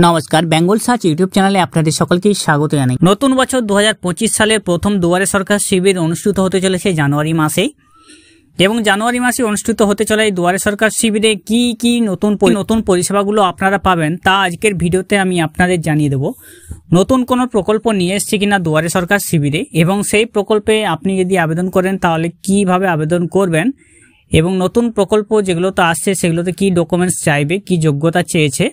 নমস্কার, Bengal search YouTube চ্যানেলে আপনাদের সকলকেই স্বাগত জানাই। নতুন বছর 2025 সালের প্রথম দুয়ারে সরকার শিবির অনুষ্ঠিত হতে চলেছে জানুয়ারি মাসে, এবং জানুয়ারি মাসে অনুষ্ঠিত হতে চলে এই দুয়ারে সরকার শিবিরে কি কি নতুন পরিষেবাগুলো আপনারা পাবেন তা আজকের ভিডিওতে আমি আপনাদের জানিয়ে দেব। নতুন কোনো প্রকল্প নিয়ে এসছে কিনা দুয়ারে সরকার শিবিরে, এবং সেই প্রকল্পে আপনি যদি আবেদন করেন তাহলে কিভাবে আবেদন করবেন, এবং নতুন প্রকল্প যেগুলোতে আসছে সেগুলোতে কি ডকুমেন্টস চাইবে, কি যোগ্যতা চেয়েছে,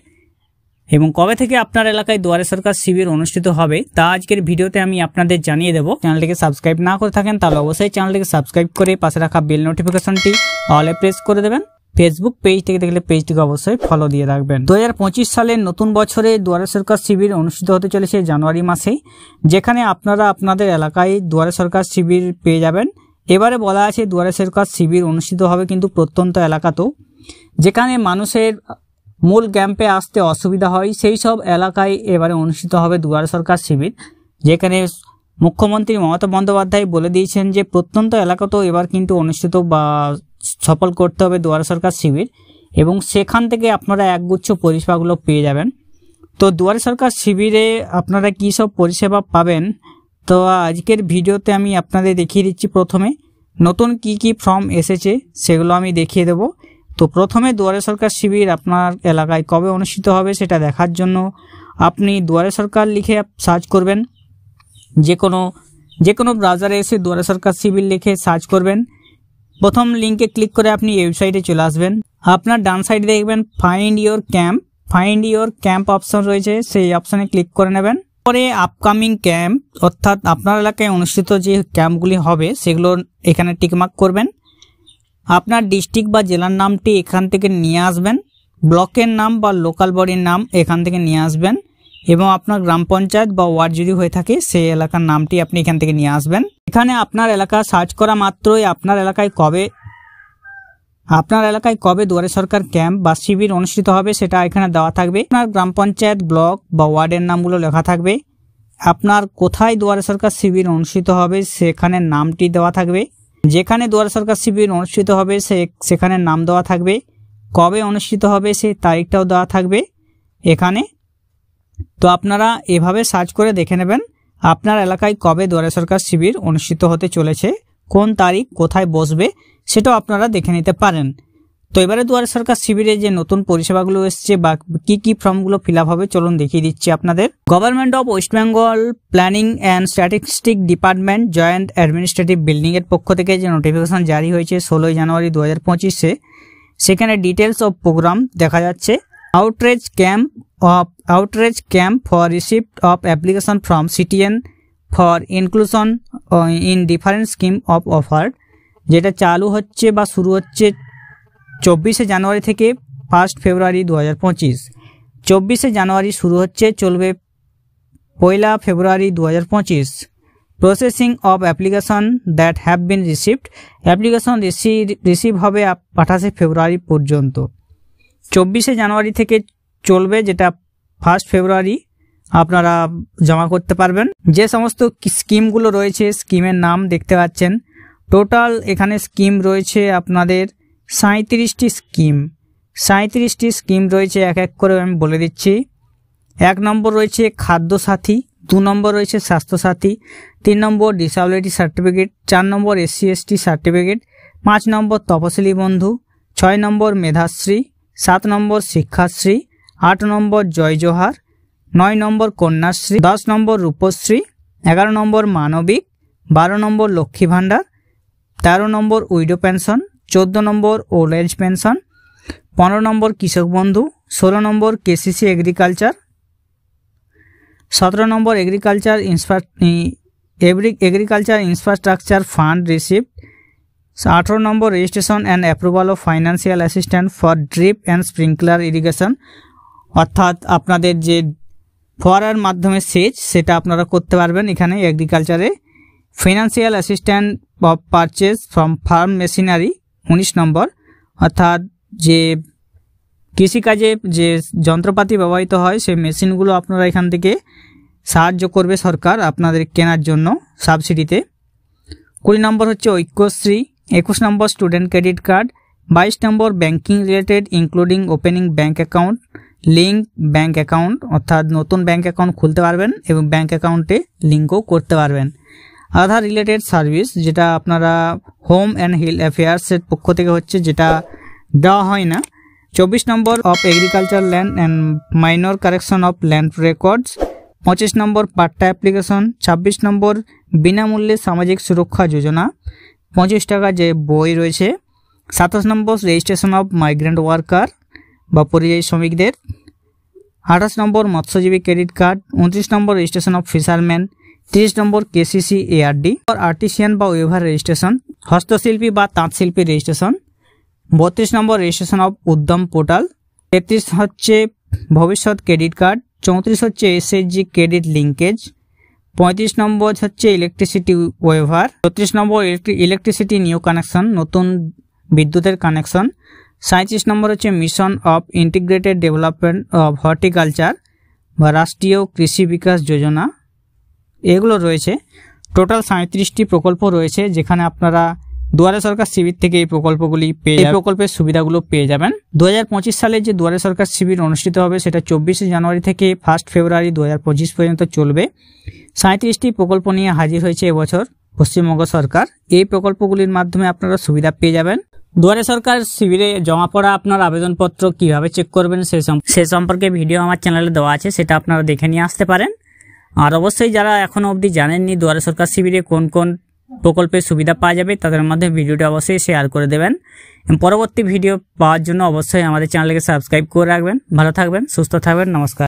এবং কবে থেকে আপনার এলাকায় দুয়ারে সরকার শিবির অনুষ্ঠিত হবে তা আজকের ভিডিওতে আমি আপনাদের জানিয়ে দেব। চ্যানেলটিকে সাবস্ক্রাইব না করে থাকেন তাহলে অবশ্যই চ্যানেলটিকে সাবস্ক্রাইব করে পাশে রাখা বেল নোটিফিকেশনটি অলে প্রেস করে দেবেন। ফেসবুক পেজ থেকে দেখলে পেজটিকে অবশ্যই ফলো দিয়ে রাখবেন। 2025 সালের নতুন বছরে দুয়ারে সরকার শিবির অনুষ্ঠিত হতে চলেছে জানুয়ারি মাসে, যেখানে আপনারা আপনাদের এলাকায় দুয়ারে সরকার শিবির পেয়ে যাবেন। এবারে বলা আছে দুয়ারে সরকার শিবির অনুষ্ঠিত হবে কিন্তু প্রত্যন্ত এলাকাতেও, যেখানে মানুষের মূল ক্যাম্পে আসতে অসুবিধা হয় সেই সব এলাকায় এবারে অনুষ্ঠিত হবে দুয়ারে সরকার শিবির, যেখানে মুখ্যমন্ত্রী মমতা বন্দ্যোপাধ্যায় বলে দিয়েছেন যে প্রত্যন্ত এলাকাতেও এবার কিন্তু অনুষ্ঠিত বা সফল করতে হবে দুয়ারে সরকার শিবির, এবং সেখান থেকে আপনারা একগুচ্ছ পরিষেবাগুলো পেয়ে যাবেন। তো দুয়ারে সরকার শিবিরে আপনারা কী সব পরিষেবা পাবেন তো আজকের ভিডিওতে আমি আপনাদের দেখিয়ে দিচ্ছি। প্রথমে নতুন কি ফর্ম এসেছে সেগুলো আমি দেখিয়ে দেব। তো প্রথমে দুয়ারে সরকার শিবির আপনার এলাকায় কবে অনুষ্ঠিত হবে সেটা দেখার জন্য আপনি দুয়ারে সরকার লিখে সার্চ করবেন। যে কোনো ব্রাউজারে এসে দুয়ারে সরকার শিবির লিখে সার্চ করবেন। প্রথম লিঙ্কে ক্লিক করে আপনি ওয়েবসাইটে চলে আসবেন। আপনার ডান সাইডে দেখবেন ফাইন্ড ইওর ক্যাম্প অপশন রয়েছে, সেই অপশনে ক্লিক করে নেবেন। পরে আপকামিং ক্যাম্প অর্থাৎ আপনার এলাকায় অনুষ্ঠিত যে ক্যাম্পগুলি হবে সেগুলো এখানে টিকমার্ক করবেন। আপনার ডিস্ট্রিক্ট বা জেলার নামটি এখান থেকে নিয়ে আসবেন, ব্লকের নাম বা লোকাল বডির নাম এখান থেকে নিয়ে আসবেন, এবং আপনার গ্রাম পঞ্চায়েত বা ওয়ার্ড যদি হয়ে থাকে সেই এলাকার নামটি আপনি এখান থেকে নিয়ে আসবেন। এখানে আপনার এলাকা সার্চ করা মাত্রই আপনার এলাকায় কবে দুয়ারে সরকার ক্যাম্প বা শিবির অনুষ্ঠিত হবে সেটা এখানে দেওয়া থাকবে। আপনার গ্রাম পঞ্চায়েত, ব্লক বা ওয়ার্ডের নামগুলো লেখা থাকবে। আপনার কোথায় দুয়ারে সরকার শিবির অনুষ্ঠিত হবে সেখানে নামটি দেওয়া থাকবে। যেখানে দুয়ারে সরকার শিবির অনুষ্ঠিত হবে সেখানে নাম দেওয়া থাকবে। কবে অনুষ্ঠিত হবে সেই তারিখটাও দেওয়া থাকবে এখানে। তো আপনারা এভাবে সার্চ করে দেখে নেবেন আপনার এলাকায় কবে দুয়ারে সরকার শিবির অনুষ্ঠিত হতে চলেছে, কোন তারিখ, কোথায় বসবে সেটাও আপনারা দেখে নিতে পারেন। তো এবারে দুয়ারে সরকার শিবিরে যে নতুন পরিষেবাগুলো এসছে বা কি ফর্মগুলো ফিল আপ হবে চলুন দেখিয়ে দিচ্ছি আপনাদের। Government of West Bengal planning and statistic department joint administrative building এর পক্ষ থেকে যে নোটিফিকেশন জারি হয়েছে 16 জানুয়ারি 2025-এ, সেখানে ডিটেলস অফ প্রোগ্রাম দেখা যাচ্ছে। Outreach camp for receipt of application from CTN for inclusion in different scheme of offer, যেটা চালু হচ্ছে বা শুরু হচ্ছে 24 জানুয়ারি থেকে 1 ফেব্রুয়ারি 2025। 24 জানুয়ারি শুরু হচ্ছে, চলবে 1 ফেব্রুয়ারি 2025। Processing of application that have been received, application receive হবে 28 ফেব্রুয়ারি পর্যন্ত। 24 জানুয়ারি থেকে চলবে, যেটা 1 ফেব্রুয়ারি আপনারা জমা করতে পারবেন। যে সমস্ত স্কিমগুলো রয়েছে স্কিমের নাম দেখতে পাচ্ছেন। টোটাল এখানে স্কিম রয়েছে আপনাদের 37টি স্কিম রয়েছে। এক এক করে আমি বলে দিচ্ছি। 1 নম্বর রয়েছে খাদ্য সাথী, 2 নম্বর রয়েছে স্বাস্থ্য সাথী, 3 নম্বর ডিসেবিলিটি সার্টিফিকেট, 4 নম্বর SC/ST সার্টিফিকেট, 5 নম্বর তপশিলি বন্ধু, 6 নম্বর মেধাশ্রী, 7 নম্বর শিক্ষাশ্রী, 8 নম্বর জয় জোহার, 9 নম্বর কন্যাশ্রী, 10 নম্বর রূপশ্রী, 11 নম্বর মানবিক, 12 নম্বর লক্ষ্মী ভাণ্ডার, 13 নম্বর উইডো পেনশন, 14 নম্বর ওল্ড এজ পেনশন, 15 নম্বর কৃষক বন্ধু, 16 নম্বর KCC agriculture, 17 number agriculture infrastructure fund receipt, 18 number registration and approval of financial assistant for drip and sprinkler irrigation, অর্থাৎ আপনাদের যে ফোয়ারার মাধ্যমে সেচ সেটা আপনারা করতে পারবেন এখানে এগ্রিকালচারে। Financial assistant of purchase from farm machinery 19 নম্বর, অর্থাৎ যে কৃষিকাজে যে যন্ত্রপাতি ব্যবহৃত হয় সেই মেশিনগুলো আপনারা এখান থেকে সাহায্য করবে সরকার আপনাদের কেনার জন্য সাবসিডিতে। 20 নম্বর হচ্ছে ঐক্যশ্রী, 21 নম্বর স্টুডেন্ট ক্রেডিট কার্ড, 22 নম্বর banking related including opening bank account, link bank account, অর্থাৎ নতুন ব্যাঙ্ক অ্যাকাউন্ট খুলতে পারবেন এবং ব্যাঙ্ক অ্যাকাউন্টে লিঙ্কও করতে পারবেন। আধার রিলেটেড সার্ভিস, যেটা আপনারা হোম অ্যান্ড হিল অ্যাফেয়ার্সের পক্ষ থেকে হচ্ছে, যেটা দেওয়া হয় না। 24 number of agriculture land and minor correction of land records. 25 number patta application. 26 নম্বর বিনামূল্যে সামাজিক সুরক্ষা যোজনা, 25 টাকা যে বই রয়েছে। 27 নম্বর রেজিস্ট্রেশন অফ মাইগ্রেন্ট ওয়ার্কার বা পরিযায়ী শ্রমিকদের। 28 নম্বর মৎস্যজীবী credit card. 29 number registration of fisherman. 30 number KCC ARD, artisan বা ওয়েভার রেজিস্ট্রেশন, হস্তশিল্পী বা তাঁতশিল্পী রেজিস্ট্রেশন। 32 নম্বর রেজিস্ট্রেশন অফ উদ্যম পোর্টাল। 33 হচ্ছে ভবিষ্যৎ ক্রেডিট কার্ড। 34 হচ্ছে এসএইচজি ক্রেডিট লিঙ্কেজ। 35 নম্বর হচ্ছে ইলেকট্রিসিটি ওয়েভার। 36 নম্বর ইলেকট্রিসিটি নিউ কানেকশন, নতুন বিদ্যুতের কানেকশন। 37 নম্বর হচ্ছে mission of integrated development of horticulture বা রাষ্ট্রীয় কৃষি বিকাশ যোজনা। এগুলো রয়েছে। টোটাল 37টি প্রকল্প রয়েছে, যেখানে আপনারা দুয়ারে সরকার শিবির থেকে এই প্রকল্পগুলি পেয়ে, এই প্রকল্পের সুবিধাগুলো পেয়ে যাবেন। 2025 সালে যে দুয়ারে সরকার শিবির অনুষ্ঠিত হবে সেটা 24 জানুয়ারি থেকে 1 ফেব্রুয়ারি 2025 পর্যন্ত চলবে। 37টি প্রকল্প নিয়ে হাজির হয়েছে এবছর পশ্চিমবঙ্গ সরকার। এই প্রকল্পগুলির মাধ্যমে আপনারা সুবিধা পেয়ে যাবেন। দুয়ারে সরকার শিবিরে জমা পড়া আপনার আবেদনপত্র কিভাবে চেক করবেন সে সম্পর্কে ভিডিও আমার চ্যানেলে দেওয়া আছে, সেটা আপনারা দেখে নিয়ে আসতে পারেন। আর অবশ্যই যারা এখনো অবধি জানেননি দুয়ারে সরকার শিবিরে কোন কোন প্রকল্পের সুবিধা পাওয়া যাবে, তাদের মধ্যে ভিডিওটি অবশ্যই শেয়ার করে দেবেন। পরবর্তী ভিডিও পাওয়ার জন্য অবশ্যই আমাদের চ্যানেলকে সাবস্ক্রাইব করে রাখবেন। ভালো থাকবেন, সুস্থ থাকবেন, নমস্কার।